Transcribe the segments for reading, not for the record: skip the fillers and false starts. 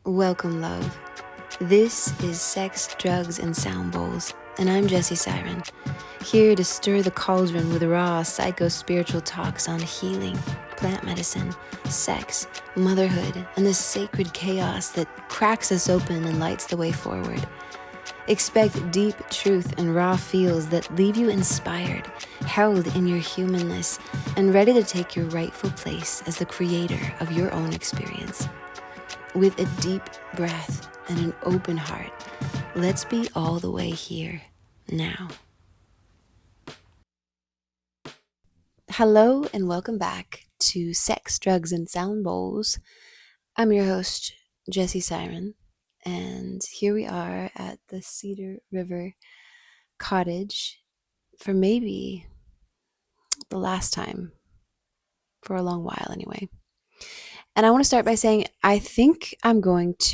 Welcome, love. This is Sex, Drugs, and Sound Bowls, and I'm Jessie Siren, here to stir the cauldron with raw psycho-spiritual talks on healing, plant medicine, sex, motherhood, and the sacred chaos that cracks us open and lights the way forward. Expect deep truth and raw feels that leave you inspired, held in your humanness, and ready to take your rightful place as the creator of your own experience. With a deep breath and an open heart, let's be all the way here now. Hello and welcome back to Sex, Drugs, and Sound Bowls. I'm your host, Jessie Siren, and here we are at the Cedar River Cottage for maybe the last time, for a long while anyway. And I want to start by saying I think I'm dropping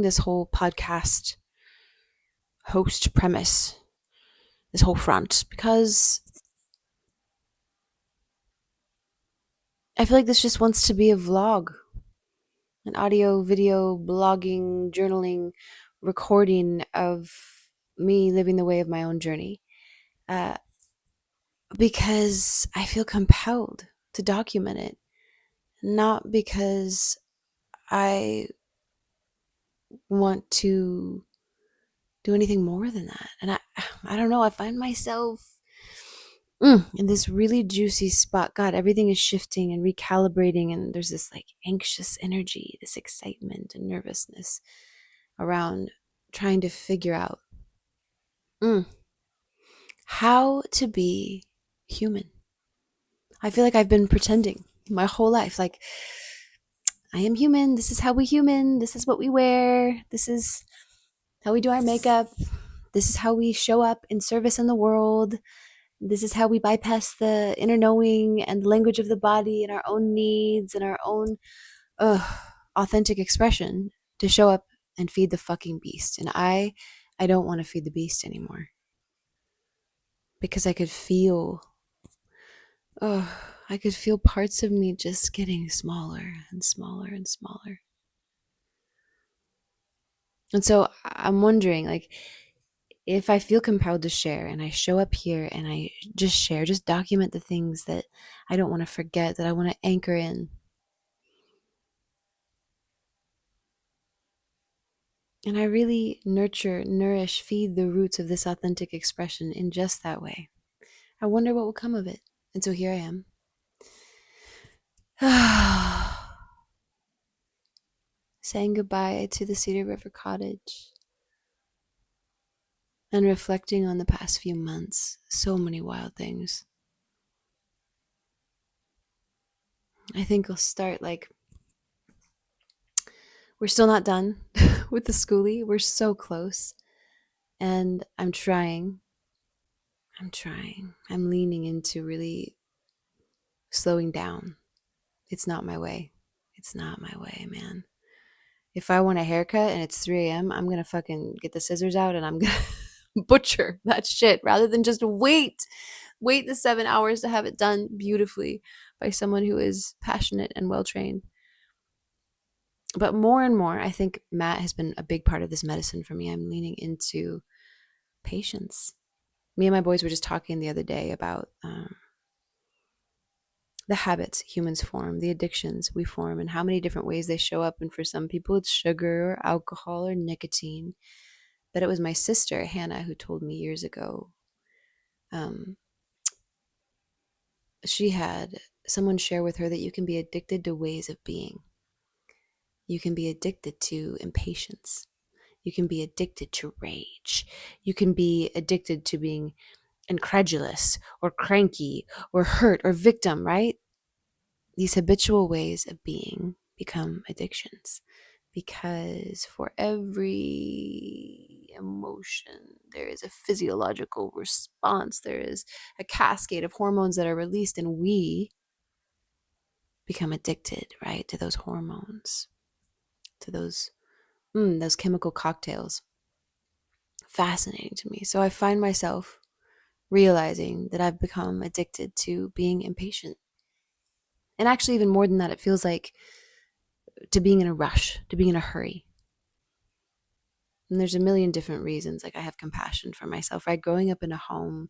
this whole podcast host premise, this whole front, because I feel like this just wants to be a vlog, an audio, video, blogging, journaling, recording of me living the way of my own journey. Because I feel compelled to document it, not because I want to do anything more than that. And I don't know, I find myself in this really juicy spot. God, everything is shifting and recalibrating, and there's this like anxious energy, this excitement and nervousness around trying to figure out how to be human. I feel like I've been pretending my whole life, like I am human, this is how we human, this is what we wear, this is how we do our makeup, this is how we show up in service in the world, this is how we bypass the inner knowing and the language of the body and our own needs and our own authentic expression to show up and feed the fucking beast. And I don't want to feed the beast anymore, because I could feel parts of me just getting smaller and smaller and smaller. And so I'm wondering, like, if I feel compelled to share and I show up here and I just share, just document the things that I don't want to forget, that I want to anchor in. And I really nourish, feed the roots of this authentic expression in just that way. I wonder what will come of it. And so here I am. Saying goodbye to the Cedar River Cottage and reflecting on the past few months. So many wild things. I think I'll start we're still not done with the schoolie. We're so close. And I'm trying. I'm leaning into really slowing down. It's not my way. It's not my way, man. If I want a haircut and it's 3 a.m., I'm going to fucking get the scissors out and I'm going to butcher that shit rather than just wait the 7 hours to have it done beautifully by someone who is passionate and well-trained. But more and more, I think Matt has been a big part of this medicine for me. I'm leaning into patience. Me and my boys were just talking the other day about the habits humans form, the addictions we form, and how many different ways they show up. And for some people, it's sugar or alcohol or nicotine. But it was my sister, Hannah, who told me years ago. She had someone share with her that you can be addicted to ways of being. You can be addicted to impatience. You can be addicted to rage. You can be addicted to being incredulous or cranky or hurt or victim, right? These habitual ways of being become addictions, because for every emotion, there is a physiological response. There is a cascade of hormones that are released, and we become addicted, right, to those hormones, to those chemical cocktails. Fascinating to me. So I find myself realizing that I've become addicted to being impatient. And actually, even more than that, it feels like being in a rush, to being in a hurry. And there's a million different reasons. Like, I have compassion for myself, right? Growing up in a home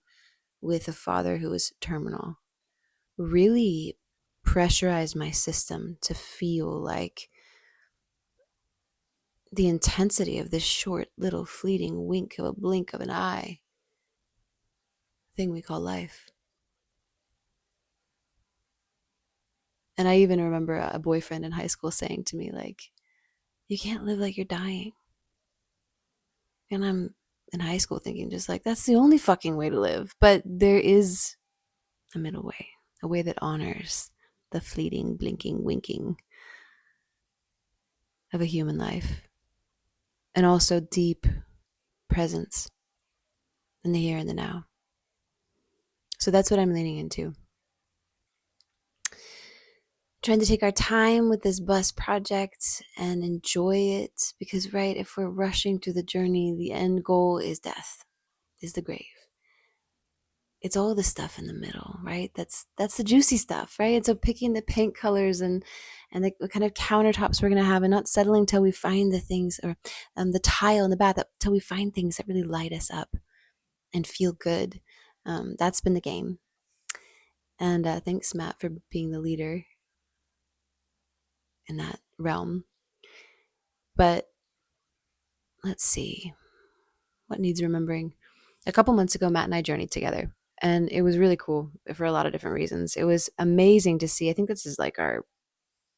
with a father who was terminal really pressurized my system to feel like the intensity of this short little fleeting wink of a blink of an eye thing we call life. And I even remember a boyfriend in high school saying to me, like, you can't live like you're dying. And I'm in high school thinking just like, that's the only fucking way to live. But there is a middle way, a way that honors the fleeting, blinking, winking of a human life, and also deep presence in the here and the now. So that's what I'm leaning into. Trying to take our time with this bus project and enjoy it, because, right, if we're rushing through the journey, the end goal is death, is the grave. It's all the stuff in the middle, right? That's the juicy stuff, right? And so picking the paint colors and the kind of countertops we're going to have, and not settling till we find the things, or the tile in the bath, till we find things that really light us up and feel good. That's been the game. And thanks, Matt, for being the leader in that realm. But let's see, what needs remembering? A couple months ago, Matt and I journeyed together, and it was really cool for a lot of different reasons. It was amazing to see. I think this is like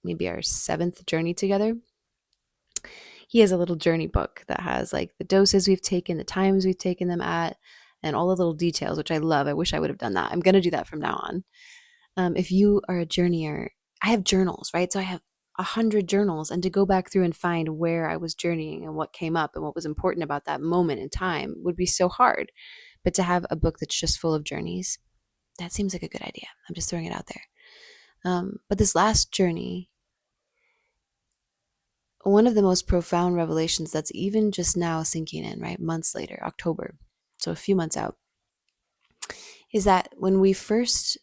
maybe our 7th journey together. He has a little journey book that has like the doses we've taken, the times we've taken them at, and all the little details, which I love. I wish I would have done that. I'm going to do that from now on. If you are a journeyer, I have journals, right? So I have 100 journals, and to go back through and find where I was journeying and what came up and what was important about that moment in time would be so hard. But to have a book that's just full of journeys, that seems like a good idea. I'm just throwing it out there. But this last journey, one of the most profound revelations that's even just now sinking in, right? Months later, October, so a few months out, is that when we first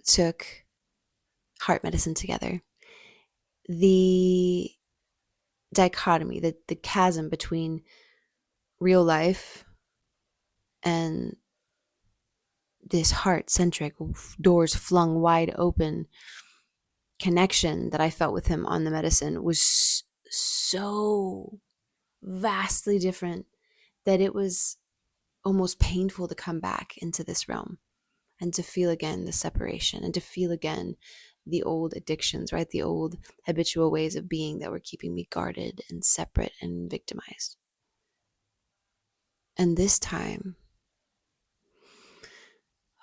took heart medicine together, the dichotomy, the chasm between real life and this heart-centric, doors flung wide open connection that I felt with him on the medicine was so vastly different that it was almost painful to come back into this realm and to feel again the separation, and to feel again the old addictions, right? The old habitual ways of being that were keeping me guarded and separate and victimized. And this time,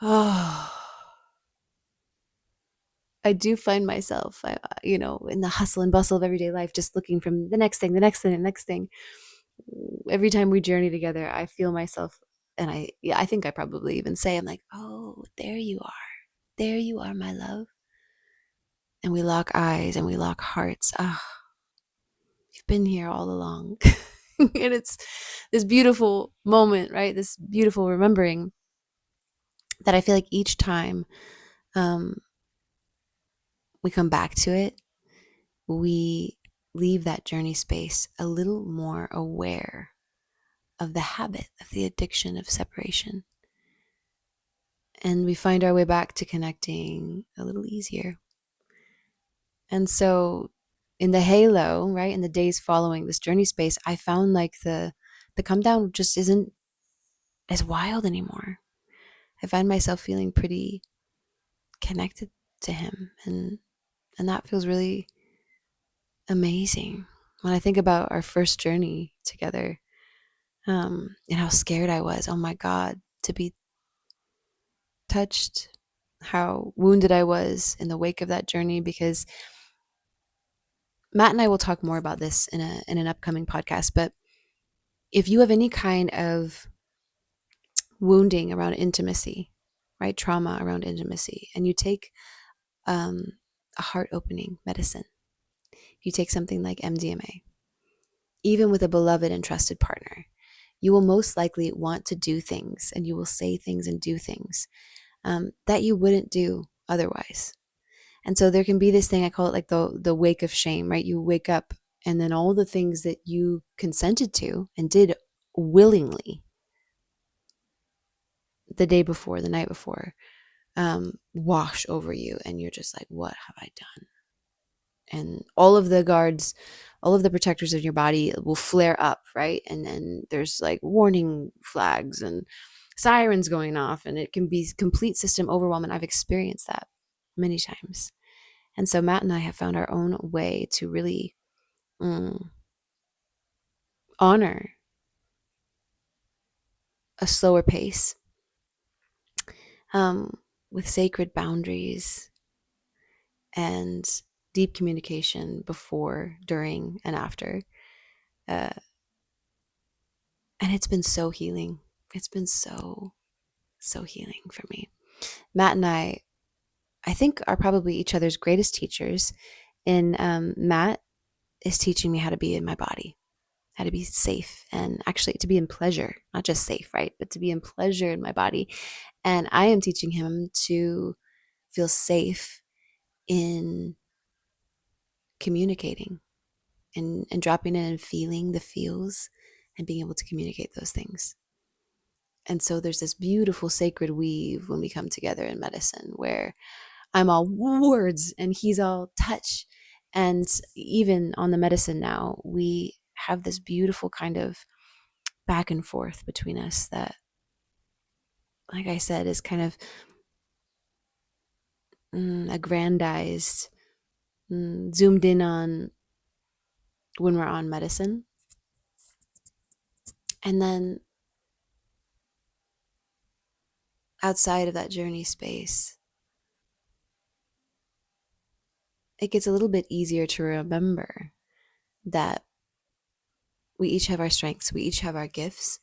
I do find myself, in the hustle and bustle of everyday life, just looking from the next thing, the next thing, the next thing. Every time we journey together, I feel myself, and I think I probably even say, I'm like, oh, there you are, my love. And we lock eyes and we lock hearts. You've been here all along. And it's this beautiful moment, right? This beautiful remembering that I feel like each time we come back to it, we leave that journey space a little more aware of the habit, of the addiction of separation. And we find our way back to connecting a little easier. And so in the halo, right, in the days following this journey space, I found like the come down just isn't as wild anymore. I find myself feeling pretty connected to him, and that feels really amazing. When I think about our first journey together, and how scared I was, oh my God, to be touched, how wounded I was in the wake of that journey, because Matt and I will talk more about this in an upcoming podcast. But if you have any kind of wounding around intimacy, right, trauma around intimacy, and you take a heart opening medicine, if you take something like MDMA, even with a beloved and trusted partner, you will most likely want to do things, and you will say things and do things that you wouldn't do otherwise. And so there can be this thing, I call it like the wake of shame, right? You wake up and then all the things that you consented to and did willingly the day before, the night before, wash over you. And you're just like, what have I done? And all of the guards, all of the protectors of your body will flare up, right? And then there's like warning flags and sirens going off, and it can be complete system overwhelm. And I've experienced that many times. And so Matt and I have found our own way to really honor a slower pace, with sacred boundaries and deep communication before, during, and after. Uh, and it's been so healing. It's been so, so healing for me. Matt and I think, are probably each other's greatest teachers. And Matt is teaching me how to be in my body, how to be safe, and actually to be in pleasure, not just safe, right? But to be in pleasure in my body. And I am teaching him to feel safe in communicating and dropping in and feeling the feels and being able to communicate those things. And so there's this beautiful sacred weave when we come together in medicine where I'm all words and he's all touch. And even on the medicine now, we have this beautiful kind of back and forth between us that, like I said, is kind of aggrandized, zoomed in on when we're on medicine. And then outside of that journey space, it gets a little bit easier to remember that we each have our strengths, we each have our gifts,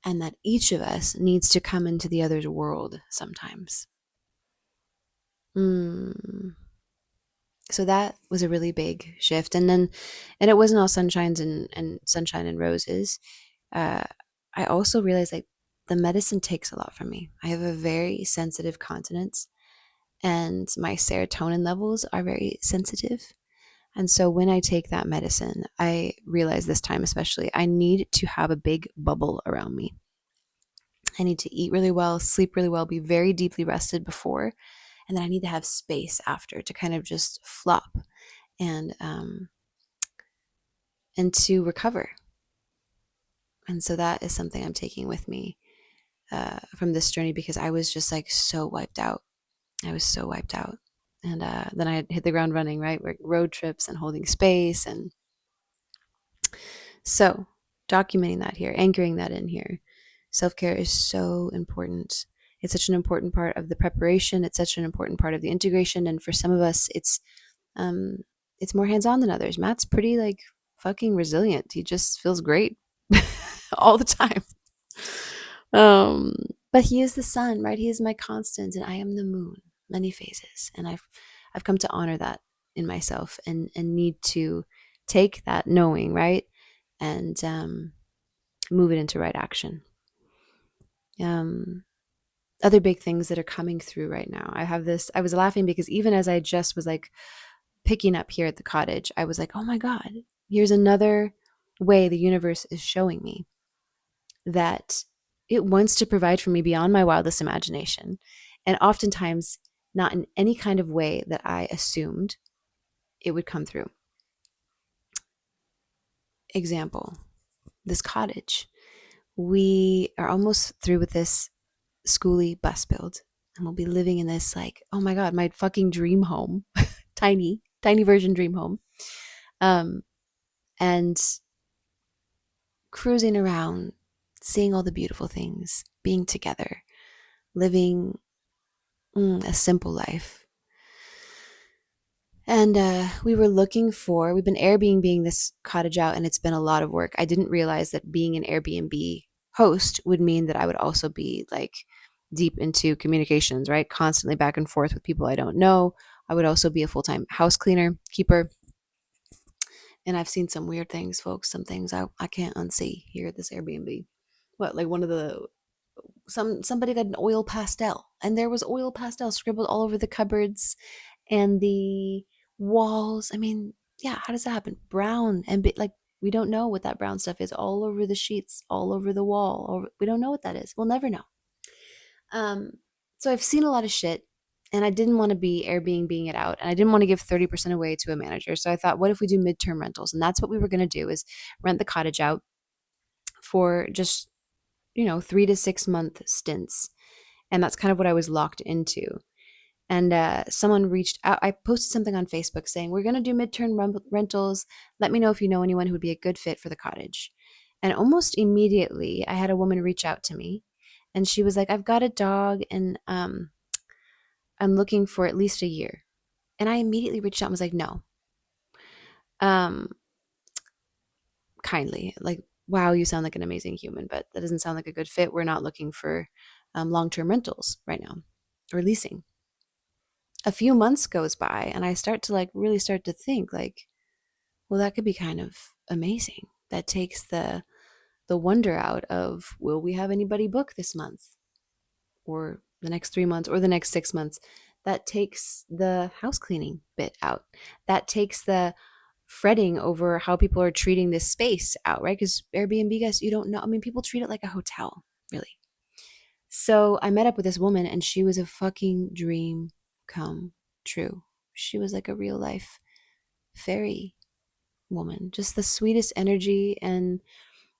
and that each of us needs to come into the other's world sometimes. So that was a really big shift. And it wasn't all sunshine and roses. I also realized like the medicine takes a lot from me. I have a very sensitive continence, and my serotonin levels are very sensitive. And so when I take that medicine, I realize this time especially, I need to have a big bubble around me. I need to eat really well, sleep really well, be very deeply rested before, and then I need to have space after to kind of just flop and to recover. And so that is something I'm taking with me from this journey, because I was just like so wiped out. I was so wiped out. And then I hit the ground running, right? Road trips and holding space. And so documenting that here, anchoring that in here. Self-care is so important. It's such an important part of the preparation. It's such an important part of the integration. And for some of us, it's more hands-on than others. Matt's pretty like fucking resilient. He just feels great all the time. But he is the sun, right? He is my constant, and I am the moon, many phases. And I've come to honor that in myself, and need to take that knowing, right, and move it into right action. Other big things that are coming through right now. I was laughing because even as I just was like picking up here at the cottage, I was like, oh my God, here's another way the universe is showing me that it wants to provide for me beyond my wildest imagination. And oftentimes, not in any kind of way that I assumed it would come through. Example, this cottage. We are almost through with this schooly bus build, and we'll be living in this, like, oh my God, my fucking dream home. tiny version dream home. And cruising around, seeing all the beautiful things, being together, living a simple life. And we've been Airbnb-ing this cottage out, and it's been a lot of work. I didn't realize that being an Airbnb host would mean that I would also be like deep into communications, right? Constantly back and forth with people I don't know. I would also be a full-time house cleaner, keeper. And I've seen some weird things, folks, some things I can't unsee here at this Airbnb. What, like somebody got an oil pastel, and there was oil pastel scribbled all over the cupboards And the walls, I mean, yeah, how does that happen? Brown and like we don't know what that brown stuff is all over the sheets, all over the wall. We don't know what that is. We'll never know. Um, so I've seen a lot of shit and I didn't want to be Airbnb it out and I didn't want to give 30% away to a manager. So I thought, what if we do midterm rentals? And that's what we were going to do is rent the cottage out for just, 3 to 6 month stints. And that's kind of what I was locked into. And someone reached out. I posted something on Facebook saying, we're going to do midterm rentals. Let me know if you know anyone who would be a good fit for the cottage. And almost immediately, I had a woman reach out to me. And she was like, I've got a dog and I'm looking for at least a year. And I immediately reached out and was like, no. Um, Kindly. Like, wow, you sound like an amazing human, but that doesn't sound like a good fit. We're not looking for long-term rentals right now or leasing. A few months goes by and I start to like really start to think like, well, that could be kind of amazing. That takes the wonder out of will we have anybody book this month or the next 3 months or the next 6 months. That takes the house cleaning bit out. That takes the fretting over how people are treating this space out, right? Because Airbnb, guys, you don't know. I mean, people treat it like a hotel, really. So I met up with this woman and she was a fucking dream come true. She was like a real life fairy woman, just the sweetest energy, and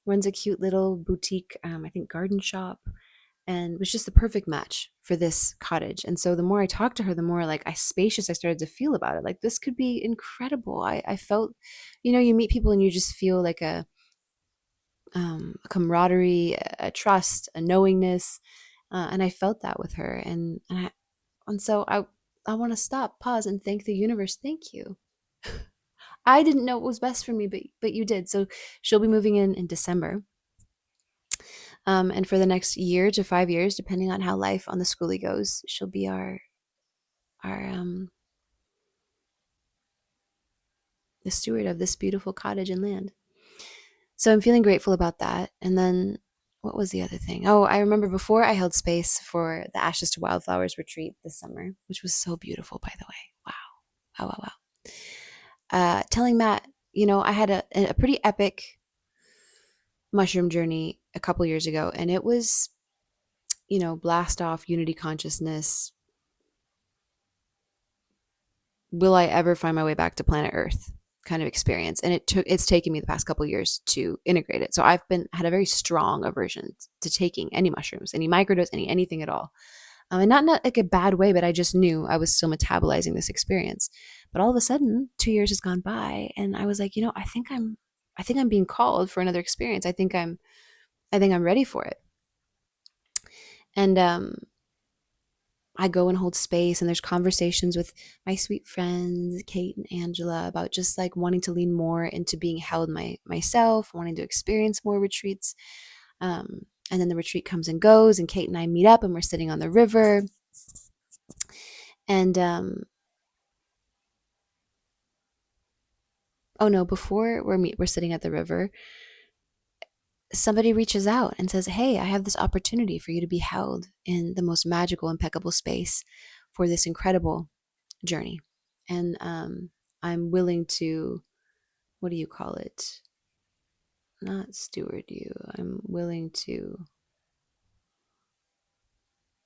runs a cute little boutique, I think, garden shop, and was just the perfect match for this cottage. And so the more I talked to her, the more like spacious I started to feel about it. Like this could be incredible. I felt, you meet people and you just feel like a camaraderie, a trust, a knowingness, and I felt that with her. And so I want to stop, pause, and thank the universe. Thank you. I didn't know what was best for me, but you did. So she'll be moving in December. And for the next year to 5 years, depending on how life on the schoolie goes, she'll be our the steward of this beautiful cottage and land. So I'm feeling grateful about that. And then what was the other thing? Oh, I remember before I held space for the Ashes to Wildflowers retreat this summer, which was so beautiful, by the way. Wow. Wow, wow, wow. Telling Matt, I had a pretty epic mushroom journey a couple years ago, and it was, blast off unity consciousness. Will I ever find my way back to planet Earth kind of experience? And it's taken me the past couple of years to integrate it. So I've had a very strong aversion to taking any mushrooms, any microdose, anything at all. And not like a bad way, but I just knew I was still metabolizing this experience. But all of a sudden, 2 years has gone by, and I was like, I think I'm being called for another experience. I think I'm ready for it. And I go and hold space, and there's conversations with my sweet friends, Kate and Angela, about just like wanting to lean more into being held myself, wanting to experience more retreats. And then the retreat comes and goes, and Kate and I meet up, and we're sitting on the river. And oh no, before we're sitting at the river, somebody reaches out and says, hey, I have this opportunity for you to be held in the most magical, impeccable space for this incredible journey. And I'm willing to, what do you call it? Not steward you. I'm willing to,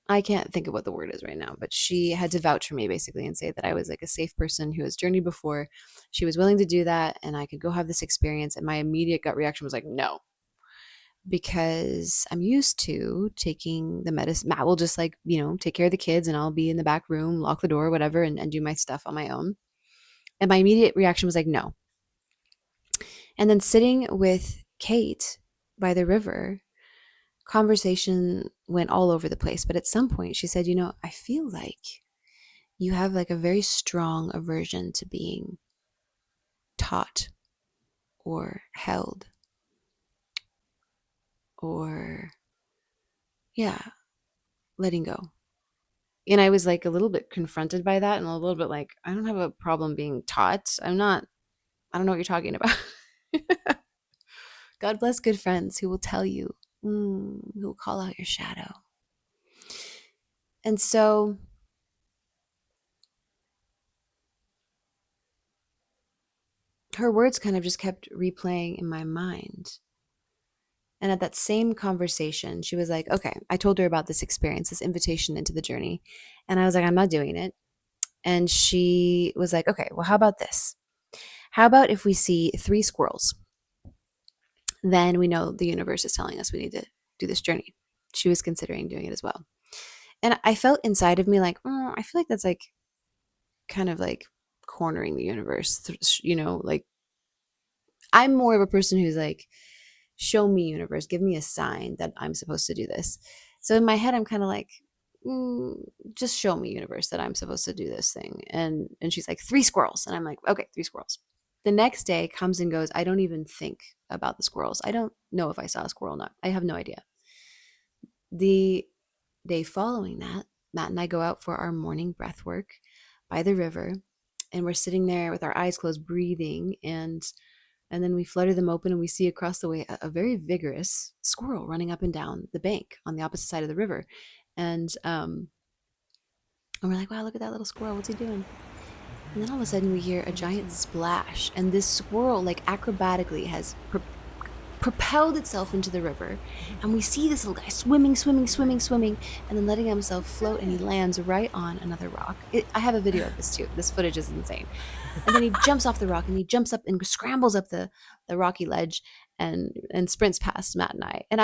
I can't think of what the word is right now, but she had to vouch for me basically and say that I was like a safe person who has journeyed before. She was willing to do that and I could go have this experience. And my immediate gut reaction was like, no, because I'm used to taking the medicine. Matt will just like, take care of the kids and I'll be in the back room, lock the door, whatever, and do my stuff on my own. And my immediate reaction was like, no. And then sitting with Kate by the river, conversation went all over the place. But at some point she said, I feel like you have like a very strong aversion to being taught or held or, yeah, letting go. And I was like a little bit confronted by that and a little bit like, I don't have a problem being taught. I don't know what you're talking about. God bless good friends who will tell you, who will call out your shadow. And so her words kind of just kept replaying in my mind. And at that same conversation, she was like, okay, I told her about this experience, this invitation into the journey. And I was like, I'm not doing it. And she was like, okay, well, how about this? How about if we see 3 squirrels? Then we know the universe is telling us we need to do this journey. She was considering doing it as well. And I felt inside of me like, I feel like that's like kind of like cornering the universe, like I'm more of a person who's like, show me, universe, give me a sign that I'm supposed to do this. So in my head, I'm kind of like, just show me, universe, that I'm supposed to do this thing. And she's like, 3 squirrels. And I'm like, okay, 3 squirrels. The next day comes and goes. I don't even think about the squirrels. I don't know if I saw a squirrel or not. I have no idea. The day following that, Matt and I go out for our morning breath work by the river, and we're sitting there with our eyes closed, breathing, and then we flutter them open and we see across the way a very vigorous squirrel running up and down the bank on the opposite side of the river. And we're like, wow, look at that little squirrel. What's he doing? And then all of a sudden we hear a giant splash, and this squirrel, like acrobatically, has propelled itself into the river. And we see this little guy swimming, and then letting himself float, and he lands right on another rock. I have a video of this too. This footage is insane. And then he jumps off the rock, and he jumps up and scrambles up the rocky ledge and sprints past Matt and I. And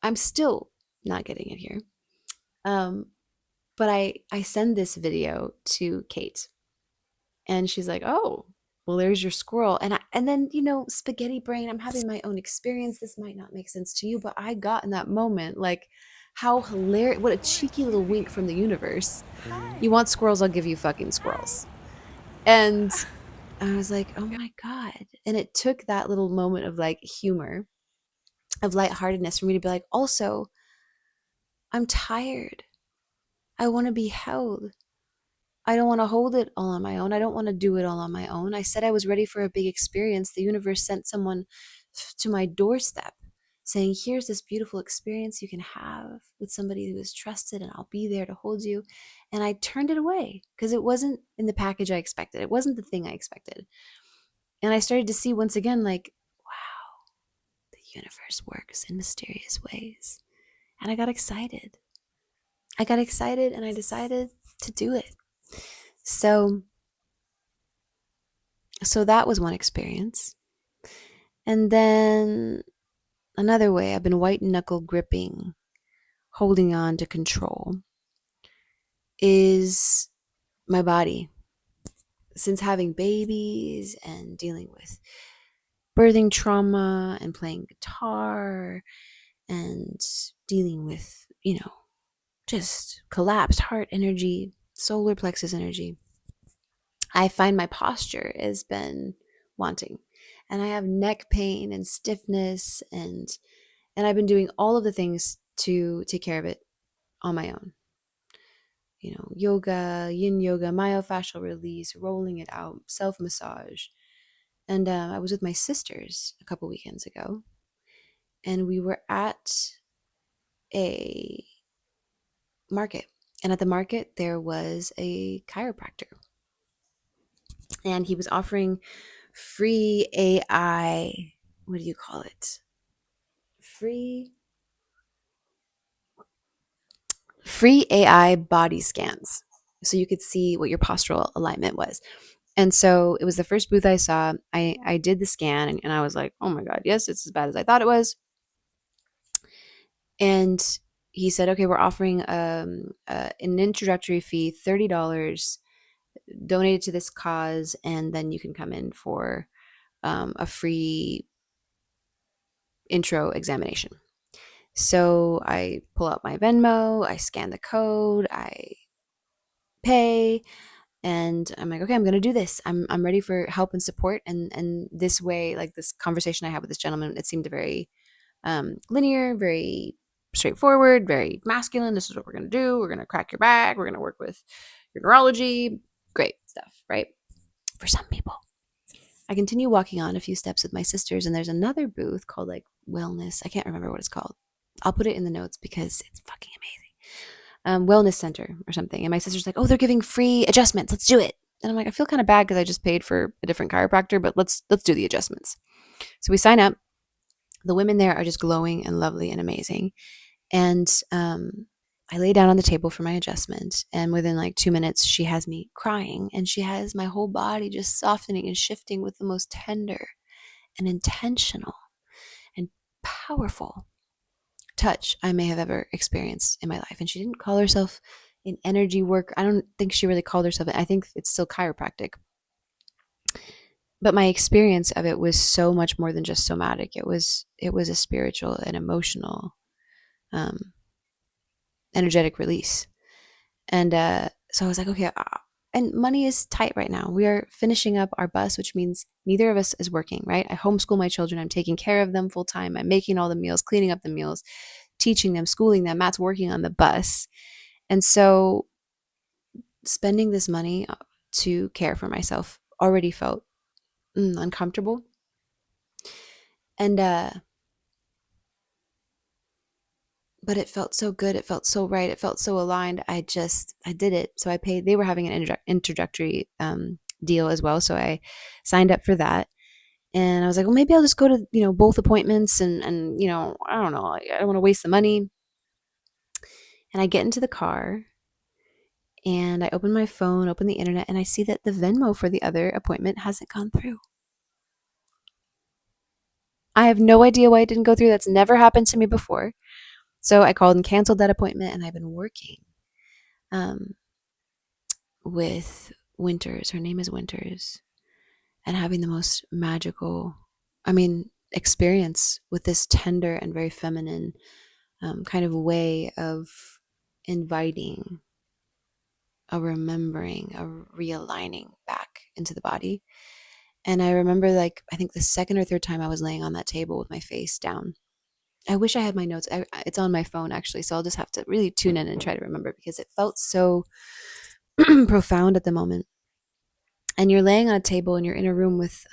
I'm still not getting it here. But I send this video to Kate, and she's like, oh, well, there's your squirrel. And then, spaghetti brain, I'm having my own experience. This might not make sense to you, but I got in that moment, like, how hilarious, what a cheeky little wink from the universe. You want squirrels, I'll give you fucking squirrels. And I was like, oh my God. And it took that little moment of like humor, of lightheartedness for me to be like, also, I'm tired. I want to be held. I don't want to hold it all on my own. I don't want to do it all on my own. I said I was ready for a big experience. The universe sent someone to my doorstep saying, here's this beautiful experience you can have with somebody who is trusted, and I'll be there to hold you. And I turned it away because it wasn't in the package I expected. It wasn't the thing I expected. And I started to see once again, like, wow, the universe works in mysterious ways. And I got excited. And I decided to do it. So that was one experience. And then another way, I've been white knuckle gripping, holding on to control, is my body. Since having babies and dealing with birthing trauma and playing guitar and dealing with, just collapsed heart energy, solar plexus energy, I find my posture has been wanting, and I have neck pain and stiffness, and I've been doing all of the things to take care of it on my own. Yoga, yin yoga, myofascial release, rolling it out, self massage. And I was with my sisters a couple weekends ago, and we were at a market. And at the market, there was a chiropractor, and he was offering free AI, what do you call it? Free AI body scans. So you could see what your postural alignment was. And so it was the first booth I saw. I did the scan, and I was like, oh my God, yes, it's as bad as I thought it was. And he said, okay, we're offering an introductory fee, $30, donated to this cause, and then you can come in for a free intro examination. So I pull out my Venmo, I scan the code, I pay, and I'm like, okay, I'm going to do this. I'm ready for help and support. And this way, like this conversation I had with this gentleman, it seemed very linear, very straightforward, very masculine. This is what we're going to do. We're going to crack your back. We're going to work with your neurology. Great stuff, right? For some people. I continue walking on a few steps with my sisters, and there's another booth called like wellness. I can't remember what it's called. I'll put it in the notes because it's fucking amazing. Wellness center or something. And my sister's like, oh, they're giving free adjustments. Let's do it. And I'm like, I feel kind of bad because I just paid for a different chiropractor, but let's do the adjustments. So we sign up. The women there are just glowing and lovely and amazing. And I lay down on the table for my adjustment. And within like 2 minutes, she has me crying. And she has my whole body just softening and shifting with the most tender and intentional and powerful touch I may have ever experienced in my life. And she didn't call herself an energy work. I don't think she really called herself. I think it's still chiropractic. But my experience of it was so much more than just somatic. It was a spiritual and emotional, um, energetic release. And so I was like, okay. And money is tight right now. We are finishing up our bus, which means neither of us is working, right? I homeschool my children. I'm taking care of them full time. I'm making all the meals, cleaning up the meals, teaching them, schooling them. Matt's working on the bus. And so spending this money to care for myself already felt uncomfortable. And but it felt so good. It felt so right. It felt so aligned. I did it. So I paid. They were having an introductory deal as well. So I signed up for that. And I was like, well, maybe I'll just go to, both appointments and, I don't know. I don't want to waste the money. And I get into the car and I open my phone, open the internet, and I see that the Venmo for the other appointment hasn't gone through. I have no idea why it didn't go through. That's never happened to me before. So I called and canceled that appointment, and I've been working um, with Winters. Her name is Winters, and having the most magical, experience with this tender and very feminine kind of way of inviting a remembering, a realigning back into the body. And I remember, I think the second or third time I was laying on that table with my face down. I wish I had my notes. It's on my phone, actually, so I'll just have to really tune in and try to remember because it felt so profound at the moment. And you're laying on a table and you're in a room with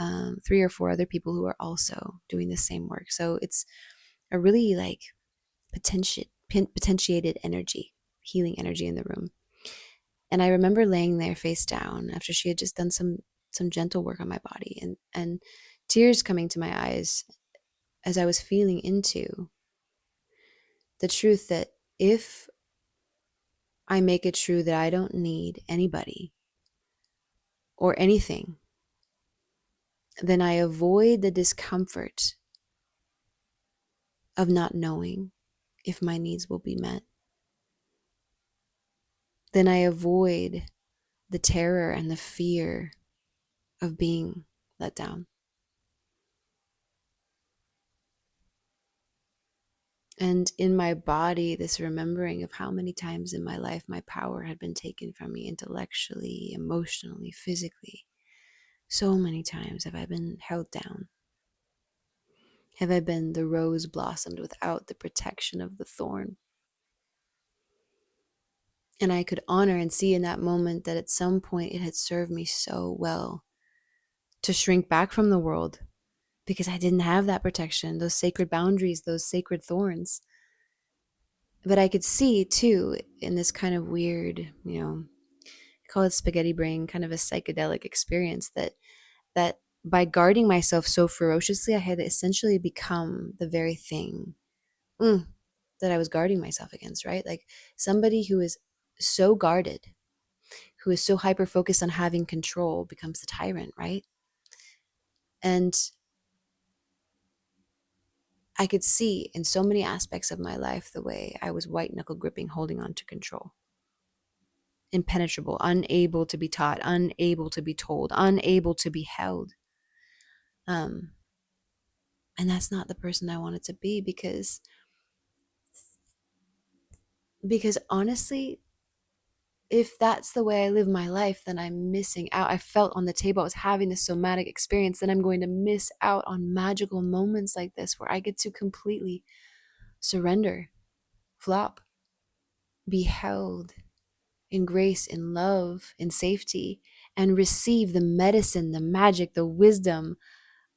3 or 4 other people who are also doing the same work. So it's a really potentiated energy, healing energy in the room. And I remember laying there face down after she had just done some gentle work on my body, and tears coming to my eyes as I was feeling into the truth that if I make it true that I don't need anybody or anything, then I avoid the discomfort of not knowing if my needs will be met. Then I avoid the terror and the fear of being let down. And in my body, this remembering of how many times in my life my power had been taken from me intellectually, emotionally, physically. So many times have I been held down. Have I been the rose blossomed without the protection of the thorn? And I could honor and see in that moment that at some point it had served me so well to shrink back from the world because I didn't have that protection, those sacred boundaries, those sacred thorns. But I could see too, in this kind of weird, call it spaghetti brain, kind of a psychedelic experience, that by guarding myself so ferociously, I had essentially become the very thing that I was guarding myself against, right? Like somebody who is so guarded, who is so hyper focused on having control becomes the tyrant, right? And I could see in so many aspects of my life the way I was white knuckle gripping, holding on to control. Impenetrable, unable to be taught, unable to be told, unable to be held. And that's not the person I wanted to be because honestly, if that's the way I live my life, then I'm missing out. I felt on the table I was having this somatic experience, then I'm going to miss out on magical moments like this where I get to completely surrender, flop, be held in grace, in love, in safety, and receive the medicine, the magic, the wisdom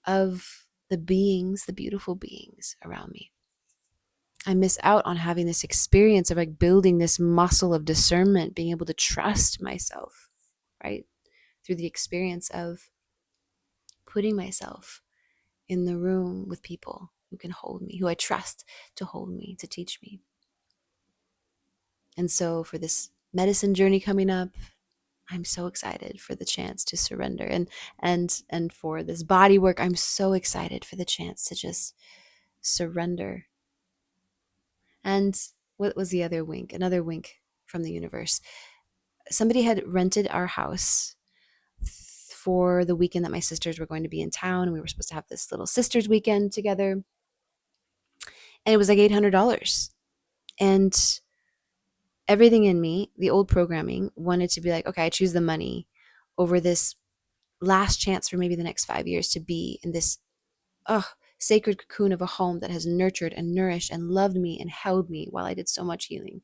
of the beings, the beautiful beings around me. I miss out on having this experience of building this muscle of discernment, being able to trust myself, right? through the experience of putting myself in the room with people who can hold me, who I trust to hold me, to teach me. And so for this medicine journey coming up, I'm so excited for the chance to surrender. And for this body work, I'm so excited for the chance to just surrender. And what was the other wink? Another wink from the universe. Somebody had rented our house for the weekend that my sisters were going to be in town, and we were supposed to have this little sisters weekend together. And it was like $800. And everything in me, the old programming, wanted to be like, okay, I choose the money over this last chance for maybe the next 5 years to be in this sacred cocoon of a home that has nurtured and nourished and loved me and held me while I did so much healing.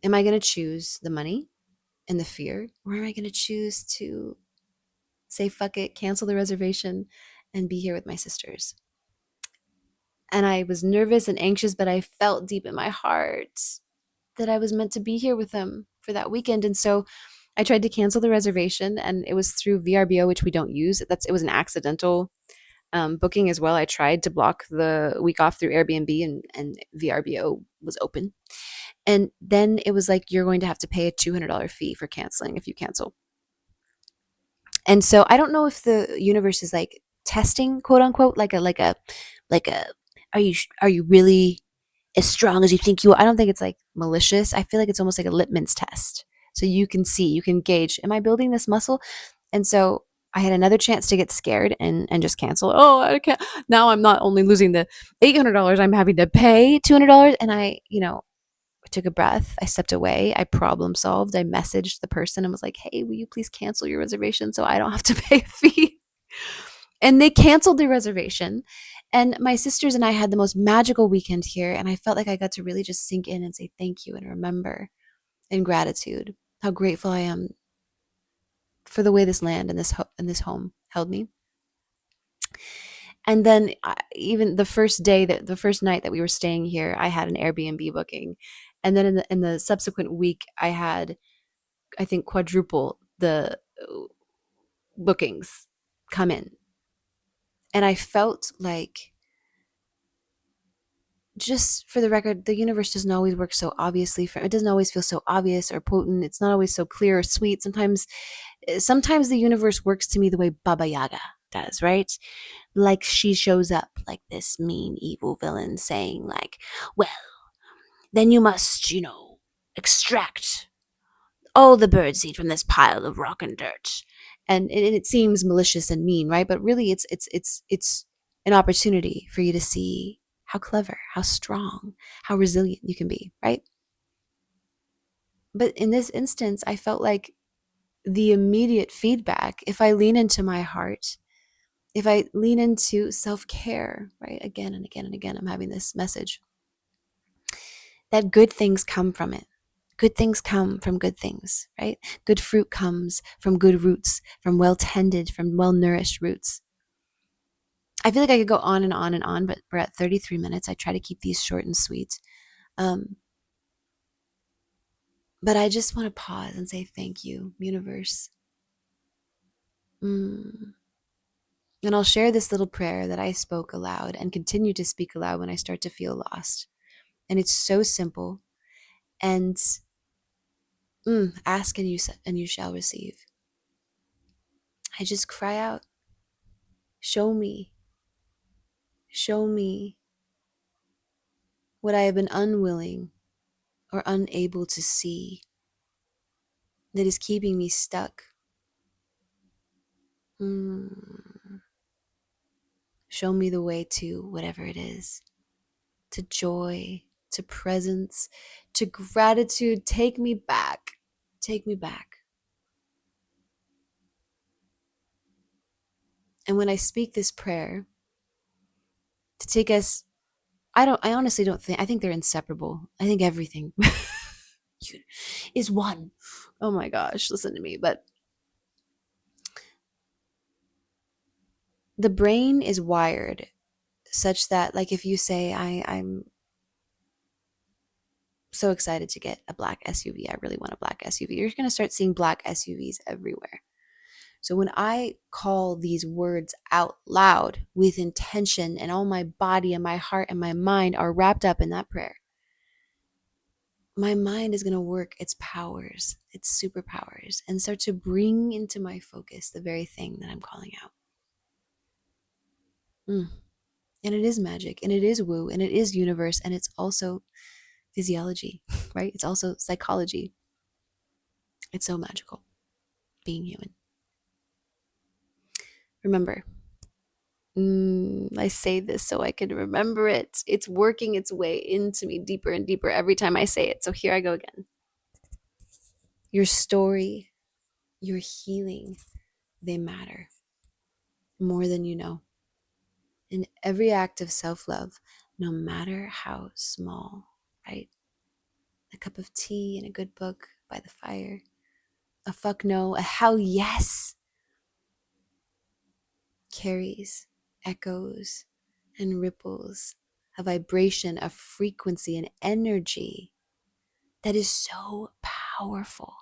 Am I going to choose the money and the fear, or am I going to choose to say fuck it, cancel the reservation, and be here with my sisters? And I was nervous and anxious, but I felt deep in my heart that I was meant to be here with them for that weekend. And so I tried to cancel the reservation, and it was through VRBO, which we don't use. It was an accidental booking as well. I tried to block the week off through Airbnb, and VRBO was open. And then it was like, you're going to have to pay a $200 fee for canceling if you cancel. And so I don't know if the universe is like testing, quote unquote, like a, are you really as strong as you think you are? I don't think it's like malicious. I feel like it's almost like a litmus test. So you can see, you can gauge, am I building this muscle? And so I had another chance to get scared and just cancel. Oh, I can't. Now I'm not only losing the $800, I'm having to pay $200. And I took a breath. I stepped away. I problem solved. I messaged the person and was like, hey, will you please cancel your reservation so I don't have to pay a fee? And they canceled the reservation. And my sisters and I had the most magical weekend here. And I felt like I got to really just sink in and say thank you and remember in gratitude how grateful I am for the way this land and this home held me. And then even the first night that we were staying here, I had an Airbnb booking. And then in the subsequent week, I had, I think, quadruple the bookings come in. And I felt like, just for the record, the universe doesn't always work so obviously. It doesn't always feel so obvious or potent. It's not always so clear or sweet. Sometimes the universe works to me the way Baba Yaga does, right? Like she shows up like this mean, evil villain saying like, well, then you must, extract all the birdseed from this pile of rock and dirt. And it seems malicious and mean, right? But really it's an opportunity for you to see how clever, how strong, how resilient you can be, right? But in this instance, I felt like the immediate feedback, if I lean into my heart, if I lean into self-care, right? Again and again and again, I'm having this message that good things come from it. Good things come from good things, right? Good fruit comes from good roots, from well-tended, from well-nourished roots. I feel like I could go on and on and on, but we're at 33 minutes. I try to keep these short and sweet. But I just want to pause and say thank you, universe. And I'll share this little prayer that I spoke aloud and continue to speak aloud when I start to feel lost. And it's so simple. And ask and you shall receive. I just cry out, show me what I have been unwilling or unable to see that is keeping me stuck. Show me the way to whatever it is, to joy, to presence, to gratitude. Take me back. Take me back. And when I speak this prayer to take us, I honestly don't think, I think they're inseparable. I think everything is one. Oh my gosh, listen to me. But the brain is wired such that, like, if you say, I'm so excited to get a black SUV. I really want a black SUV. You're going to start seeing black SUVs everywhere. So when I call these words out loud with intention, and all my body and my heart and my mind are wrapped up in that prayer, my mind is going to work its powers, its superpowers, and start to bring into my focus the very thing that I'm calling out. And it is magic, and it is woo, and it is universe, and it's also physiology, right? It's also psychology. It's so magical being human. Remember, I say this so I can remember it. It's working its way into me deeper and deeper every time I say it. So here I go again. Your story, your healing, they matter more than you know. In every act of self-love, no matter how small, right? A cup of tea and a good book by the fire, a fuck no, a hell yes, carries, echoes, and ripples a vibration, a frequency, an energy that is so powerful,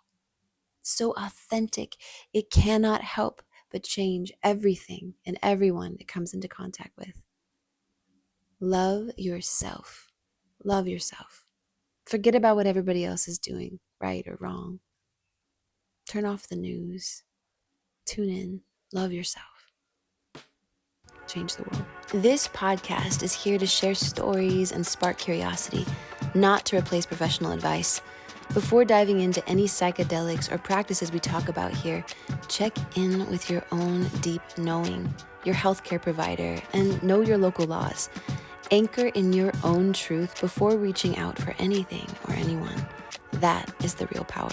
so authentic. It cannot help but change everything and everyone it comes into contact with. Love yourself. Love yourself. Forget about what everybody else is doing, right or wrong. Turn off the news. Tune in. Love yourself. Change the world. This podcast is here to share stories and spark curiosity, not to replace professional advice. Before diving into any psychedelics or practices we talk about here, check in with your own deep knowing, your healthcare provider, and know your local laws. Anchor in your own truth before reaching out for anything or anyone. That is the real power.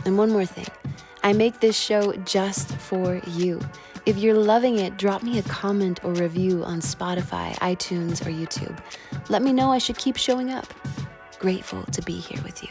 And one more thing, I make this show just for you. If you're loving it, drop me a comment or review on Spotify, iTunes, or YouTube. Let me know I should keep showing up. Grateful to be here with you.